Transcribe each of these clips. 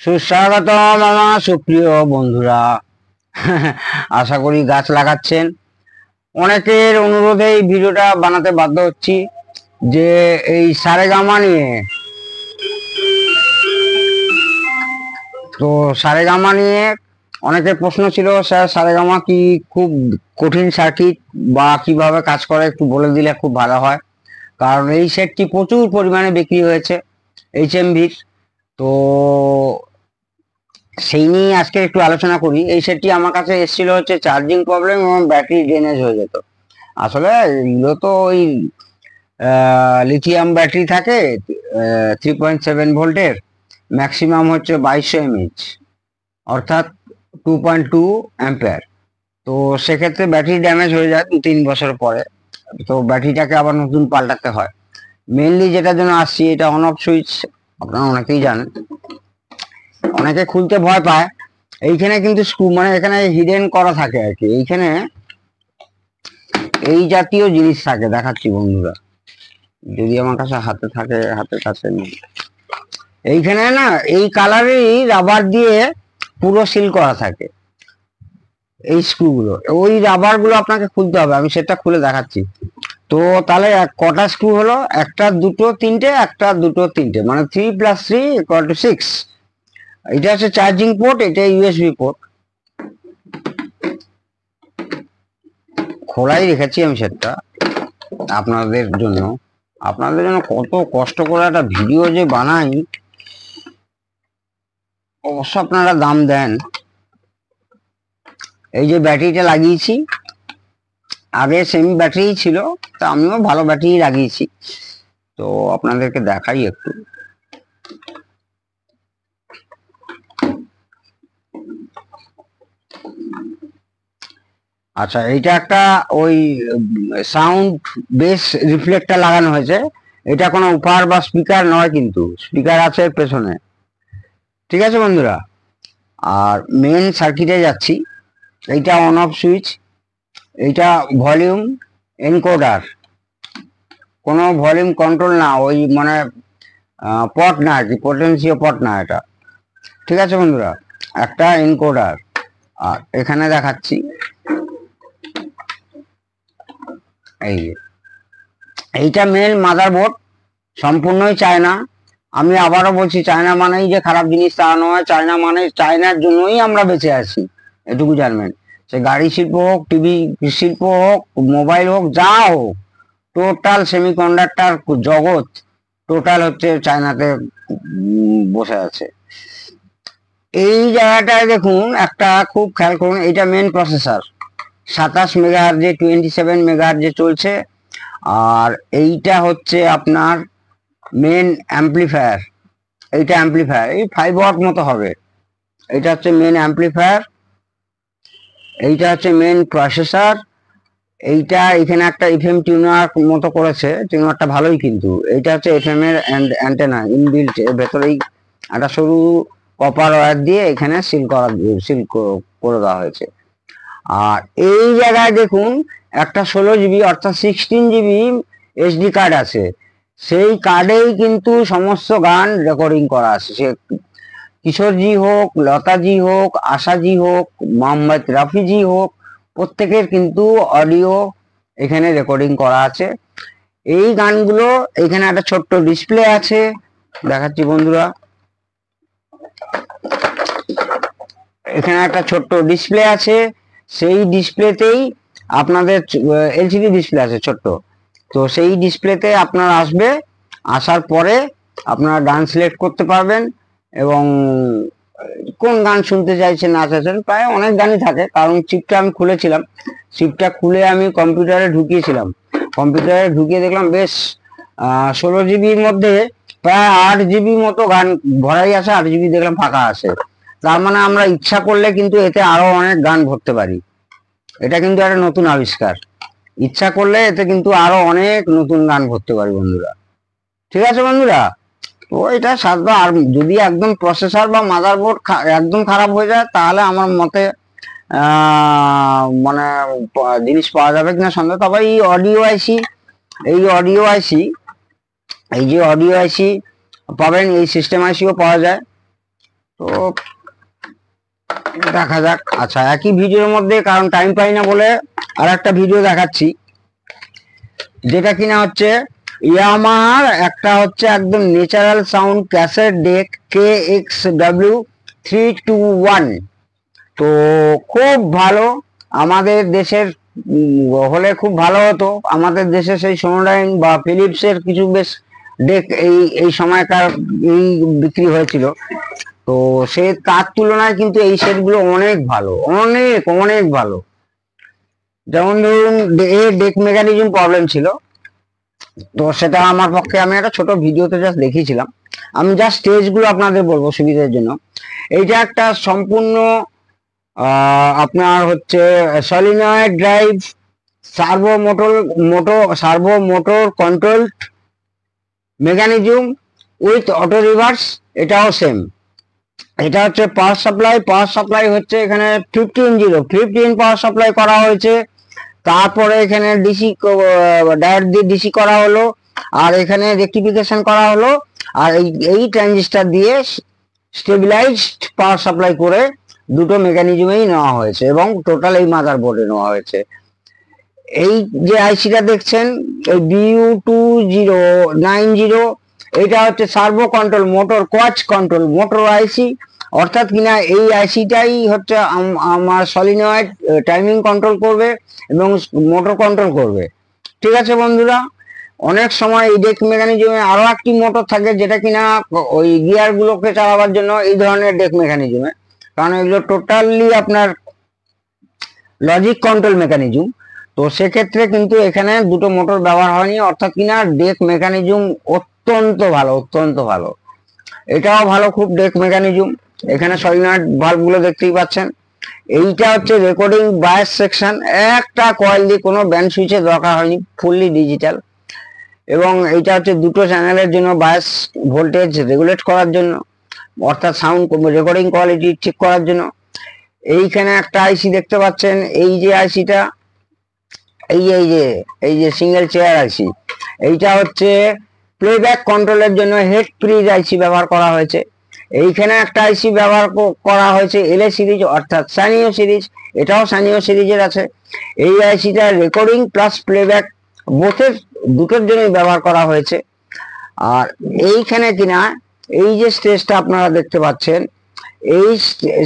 সুস্বাগতম আমার সুপ্রিয় বন্ধুরা। আশা করি গাছ লাগাচ্ছেন। অনেকের অনুরোধে এই ভিডিওটা বানাতে বাধ্য হচ্ছি যে এই সারেগামা নিয়ে। তো সারেগামা নিয়ে অনেকের প্রশ্ন ছিল, স্যার সারেগামা কি খুব কঠিন সার্কিট বা কিভাবে কাজ করে একটু বলে দিলে খুব ভালো হয়, কারণ এই সেটটি প্রচুর পরিমাণে বিক্রি হয়েছে HMVর। তো সেই নিয়ে আজকে একটু আলোচনা করি। এই সেটটি আমার কাছে এসেছিল হচ্ছে চার্জিং প্রবলেম এবং ব্যাটারি ড্রেনেজ হয়ে যেত। আসলে এগুলো তো ওই লিথিয়াম ব্যাটারি থাকে 3.7 ভোল্টের, ম্যাক্সিমাম হচ্ছে 2200 mAh, অর্থাৎ 2.2 অ্যাম্পিয়ার। তো সেক্ষেত্রে ব্যাটারি ড্যামেজ হয়ে যায় 2-3 বছর পরে। তো ব্যাটারিটাকে আবার নতুন পাল্টাতে হয়। মেনলি যেটার জন্য আসছি, এটা অন অফ সুইচ, আপনারা অনেকেই জানেন। অনেকে খুলতে ভয় পায়। এইখানে কিন্তু স্ক্রু মানে এখানে হিডেন করা থাকে আর কি। এইখানে এই জাতীয় জিনিস থাকে, দেখাচ্ছি বন্ধুরা, যদি আমার কাছে হাতে থাকে, হাতের কাছে নেই। এইখানে না এই কালারেরই রাবার দিয়ে পুরো সিল করা থাকে এই স্ক্রু গুলো। ওই রাবার গুলো আপনাকে খুলতে হবে, আমি সেটা খুলে দেখাচ্ছি। তো তাহলে কটা স্ক্রু হলো? একটা, দুটো, তিনটে, একটা, দুটো, তিনটে, মানে 3+3=6। এটা হচ্ছে চার্জিং পোর্ট, এটা USB পোর্ট। খোলাই রেখেছি আমি সেটটা আপনাদের জন্য। কত কষ্ট করে একটা ভিডিও যে বানাই, অবশ্য আপনারা দাম দেন। এই যে ব্যাটারিটা লাগিয়েছি, আগে সেমি ব্যাটারি ছিল, তা আমিও ভালো ব্যাটারি লাগিয়েছি। তো আপনাদেরকে দেখাই একটু। আচ্ছা, এইটা একটা ওই সাউন্ড বেস রিফ্লেক্টর লাগানো হয়েছে। এটা কোনো উপহার বা স্পিকার নয়, কিন্তু স্পিকার আছে পেছনে। ঠিক আছে বন্ধুরা, আর মেন সার্কিটে যাচ্ছি। এইটা অন অফ সুইচ, এইটা ভলিউম এনকোডার, কোনো ভলিউম কন্ট্রোল না, ওই মানে পট না আর কি, পোটেনশিও পট না এটা। ঠিক আছে বন্ধুরা, একটা এনকোডার। আর এখানে দেখাচ্ছি, এই যে এইটা মেন মাদারবোর্ড, সম্পূর্ণই চায়না। আমি আবারও বলছি, চায়না মানেই যে খারাপ জিনিস তা নয়। চায়না মানে চায়নার জন্যই আমরা বেঁচে আছি, এটুকু জানবেন। সে গাড়ি শিল্প হোক, টিভি শিল্প হোক, মোবাইল হোক, যা হোক, টোটাল সেমিকন্ডাক্টর জগৎ টোটাল হচ্ছে চায়নাতে বসে আছে। এই জায়গাটায় দেখুন, একটা খুব খেয়াল করুন, এটা মেন প্রসেসর 27 মেগাহার্জে 27 মেগাহার্জে চলছে। আর এইটা হচ্ছে আপনার মেন অ্যাম্পলিফায়ার। এইটা অ্যাম্পলিফায়ার, এই 5 ওয়াট মতো হবে। এটা হচ্ছে মেন অ্যাম্পলিফায়ার, এইটা হচ্ছে মেন প্রসেসর। এইটা এখানে একটা এফএম টিউনার মতো করেছে, টিউনারটা ভালোই, কিন্তু এইটা হচ্ছে এফএম এর অ্যান্টেনা ইনবিল্ট, এর ভেতরেই একটা সরু কপার ওয়্যার দিয়ে এখানে সিল করে দেওয়া হয়েছে। আর এই জায়গায় দেখুন, একটা 16 জিবি অর্থাৎ 16 জিবি SD কার্ড আছে। সেই কার্ডেই কিন্তু সমস্ত গান রেকর্ডিং করা আছে। সে কিশোরজি হোক, লতাজি হোক, আশাজি হোক, মোহাম্মদ রাফিজি হোক, প্রত্যেকের কিন্তু অডিও এখানে রেকর্ডিং করা আছে। এই গানগুলো এখানে একটা ছোট্ট ডিসপ্লে আছে, দেখাচ্ছি বন্ধুরা। এখানে একটা ছোট্ট ডিসপ্লে আছে, সেই ডিসপ্লেতেই আপনাদের LCD ডিসপ্লে আছে ছোট্ট। তো সেই ডিসপ্লেতে আপনার আসবে, আসার পরে আপনারা গান সিলেক্ট করতে পারবেন এবং কোন গান শুনতে চাইছেন না চাইছেন, প্রায় অনেক গানই থাকে। কারণ চিপটা আমি খুলেছিলাম, চিপটা খুলে আমি কম্পিউটারে ঢুকিয়েছিলাম। কম্পিউটারে ঢুকিয়ে দেখলাম বেশ 16 জিবির মধ্যে প্রায় 8 জিবি মতো গান ভরাই আছে, 8 জিবি দেখলাম ফাঁকা আছে। তার মানে আমরা ইচ্ছা করলে কিন্তু এতে আরো অনেক গান ভরতে পারি। এটা কিন্তু একটা নতুন আবিষ্কার। ইচ্ছা করলে এতে কিন্তু আরো অনেক নতুন গান ভরতে পারি বন্ধুরা। ঠিক আছে বন্ধুরা, তো এটা সাধবা। আর যদি একদম প্রসেসর বা মাদারবোর্ড একদম খারাপ হয়ে যায়, তাহলে আমার মতে মানে জিনিস পাওয়া যাবে কিনা সন্দেহ। তবে এই অডিও আইসি, এই অডিও আইসি, এই যে অডিও আইসি পাবেন, এই সিস্টেম আইসিও পাওয়া যায়। তো দেখা যাক। আচ্ছা, একই ভিডিওর মধ্যে, কারণ টাইম পাই না বলে আর একটা ভিডিও দেখাচ্ছি, যেটা কিনা হচ্ছে ইয়ামাহার একটা হচ্ছে একদম natural sound cassette day KXW321। তো খুব ভালো, আমাদের দেশের হলে খুব ভালো হতো। আমাদের দেশে সেই সোনোডাইন বা ফিলিপসের কিছু বেশ ডেক এই এই সময়কার এই বিক্রি হয়েছিল। তো সে তার তুলনায় কিন্তু এই সেটগুলো অনেক ভালো, অনেক অনেক ভালো। যেমন ধরুন এর ডেক মেকানিজম প্রবলেম ছিল, তো সেটা আমার পক্ষে, আমি একটা ছোট ভিডিওতে জাস্ট দেখিয়েছিলাম। আমি জাস্ট স্টেজগুলো আপনাদের বলবো সুবিধার জন্য। এইটা একটা সম্পূর্ণ আপনার হচ্ছে solenoid drive servo motor control mechanism with auto reverse. এটাও সেম। এটা হচ্ছে পাওয়ার সাপ্লাই হচ্ছে এখানে 15 পাওয়ার সাপ্লাই করা হয়েছে। তারপরে এখানে ডিসি ডায়োড দিয়ে ডিসি করা হলো, আর এখানে রেক্টিফিকেশন করা হলো, আর এই ট্রানজিস্টার দিয়ে স্টেবিলাইজড পাওয়ার সাপ্লাই করে দুটো মেকানিজমেই নেওয়া হয়েছে, এবং টোটাল এই মাদারবোর্ডে নেওয়া হয়েছে। এই যে আইসিটা দেখছেন, এই BU2090, এটা হচ্ছে সার্ভো কন্ট্রোল মোটর কোয়াচ কন্ট্রোল মোটর আইসি। অর্থাৎ কিনা এই আইসিটাই হচ্ছে আমার সলিনয়েড টাইমিং কন্ট্রোল করবে এবং মোটর কন্ট্রোল করবে। ঠিক আছে বন্ধুরা, অনেক সময় এই ডেক মেকানিজমে আরো একটি মোটর থাকে, যেটা কিনা ওই গিয়ার গুলোকে চালাবার জন্য এই ধরনের ডেক মেকানিজমে, কারণ এগুলো টোটালি আপনার লজিক কন্ট্রোল মেকানিজম। তো সেক্ষেত্রে কিন্তু এখানে দুটো মোটর ব্যবহার হয়নি, অর্থাৎ কিনা ডেক মেকানিজম অত্যন্ত ভালো, অত্যন্ত ভালো। এটাও ভালো খুব ডেক মেকানিজম। এখানে সলিনয়েড ভালভ গুলো দেখতেই পাচ্ছেন। এইটা হচ্ছে রেকর্ডিং বায়াস সেকশন, একটা কয়েল দিয়ে কোনো ব্যান্ড সুইচের দরকার হয়নি, ফুললি ডিজিটাল। এবং এইটা হচ্ছে দুটো চ্যানেলের জন্য বায়াস ভোল্টেজ রেগুলেট করার জন্য, অর্থাৎ সাউন্ড রেকর্ডিং কোয়ালিটি ঠিক করার জন্য। এইখানে একটা আইসি দেখতে পাচ্ছেন, এই যে আইসিটা, এই যে সিঙ্গেল চেয়ার আইসি, এইটা হচ্ছে প্লেব্যাক কন্ট্রোলের জন্য হেড ফ্রিজ আইসি ব্যবহার করা হয়েছে। এইখানে একটা আইসি ব্যবহার করা হয়েছে এলএ সিরিজ, অর্থাৎ সানিও সিরিজ, এটাও সানিও সিরিজের আছে। এই আইসিটা রেকর্ডিং প্লাস প্লেব্যাক বোথের দুটোর জন্যই ব্যবহার করা হয়েছে। আর এইখানে কিনা এই যে স্টেজটা আপনারা দেখতে পাচ্ছেন, এই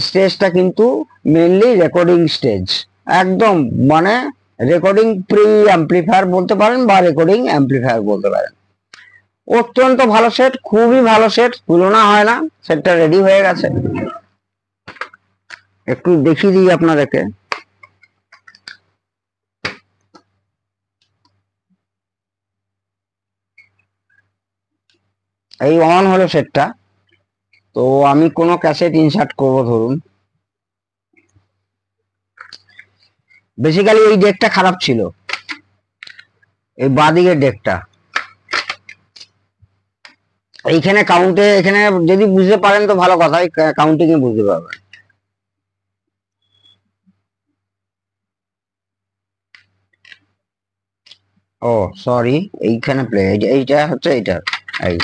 স্টেজটা কিন্তু মেনলি রেকর্ডিং স্টেজ, একদম মানে রেকর্ডিং প্রি অ্যাম্পলিফায়ার বলতে পারেন বা রেকর্ডিং অ্যাম্পলিফায়ার বলতে পারেন। অত্যন্ত ভালো সেট, খুবই ভালো সেট, তুলনা হয় না। সেটটা রেডি হয়ে গেছে, একটু দেখিয়ে দিই আপনাদেরকে। এই অন হলো সেটটা। তো আমি কোনো ক্যাসেট ইনসার্ট করব, ধরুন বেসিক্যালি এই ডেকটা খারাপ ছিল, এই বাঁদিকের ডেকটা। এইখানে কাউন্টে, এখানে যদি বুঝতে পারেন তো ভালো কথা, কাউন্টিং এ বুঝতে পারবেন। ও সরি, এইখানে প্লে, এইটা হচ্ছে এইটা, এই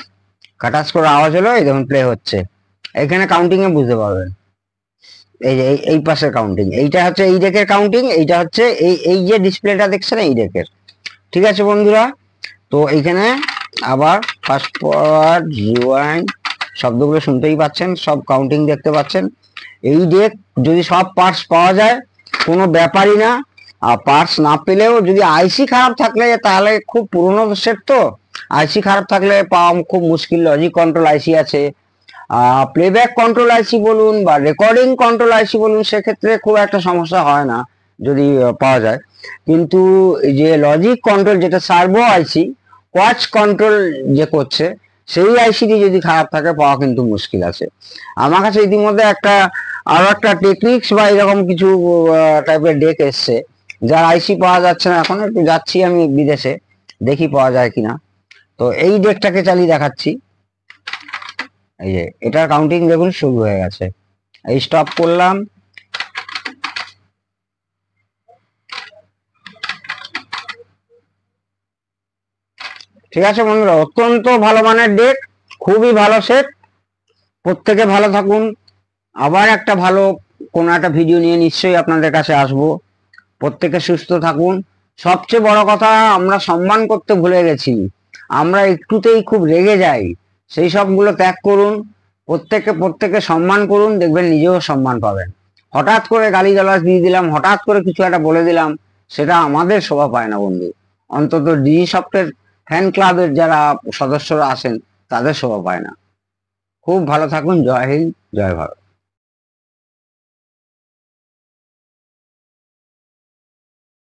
কাটাস করে আওয়াজ হলো, এই দেখুন প্লে হচ্ছে। এইখানে কাউন্টিং এ বুঝতে পারবেন। এই যে এই পাশের কাউন্টিং, এইটা হচ্ছে এই ডেকের কাউন্টিং, এইটা হচ্ছে এই যে ডিসপ্লেটা দেখছেন এই ডেকের। ঠিক আছে বন্ধুরা, তো এইখানে আবার ফাস্ট ফরওয়ার্ড রিওয়াইন্ড শব্দগুলো শুনতেই পাচ্ছেন, সব কাউন্টিং দেখতে পাচ্ছেন। এই ডেক যদি সব পার্টস পাওয়া যায় কোনো ব্যাপারই না, আর পার্টস না পেলেও যদি আইসি খারাপ থাকলে, তাহলে খুব পুরনো সেট তো, আইসি খারাপ থাকলে পাওয়া খুব মুশকিল। লজিক কন্ট্রোল আইসি আছে, প্লেব্যাক কন্ট্রোল আইসি বলুন বা রেকর্ডিং কন্ট্রোল আইসি বলুন, সেক্ষেত্রে খুব একটা সমস্যা হয় না যদি পাওয়া যায়। কিন্তু যে লজিক কন্ট্রোল, যেটা সার্ভো আইসি কোয়াচ কন্ট্রোল যে করছে, সেই আইসিটি যদি খারাপ থাকে পাওয়া কিন্তু মুশকিল আছে। আমার কাছে ইতিমধ্যে আরো একটা টেকনিক্স বা এরকম কিছু টাইপের ডেক এসছে, যার আইসি পাওয়া যাচ্ছে না। এখন একটু যাচ্ছি আমি বিদেশে, দেখি পাওয়া যায় কিনা। তো এই ডেকটাকে চালিয়ে দেখাচ্ছি। এই যে এটার কাউন্টিং দেখুন শুরু হয়ে গেছে, এই স্টপ করলাম। ঠিক আছে বন্ধুরা, অত্যন্ত ভালো মানের ডেক, খুবই ভালো সেট। প্রত্যেকে ভালো থাকুন, আবার একটা ভালো কোনো একটা ভিডিও নিয়ে নিশ্চয়ই আপনাদের কাছে আসবো। প্রত্যেকে সুস্থ থাকুন। সবচেয়ে বড় কথা, আমরা সম্মান করতে ভুলে গেছি, আমরা একটুতেই খুব রেগে যাই। সেই সবগুলো ত্যাগ করুন। প্রত্যেকে সম্মান করুন, দেখবেন নিজেও সম্মান পাবেন। হঠাৎ করে গালিগালাজ দিয়ে দিলাম, হঠাৎ করে কিছু একটা বলে দিলাম, সেটা আমাদের শোভা পায় না বন্ধু। অন্তত ডিজি সফটের ফ্যান ক্লাবের যারা সদস্যরা আছেন তাদের শোভা পায় না। খুব ভালো থাকুন। জয় হিন্দ, জয় ভারত।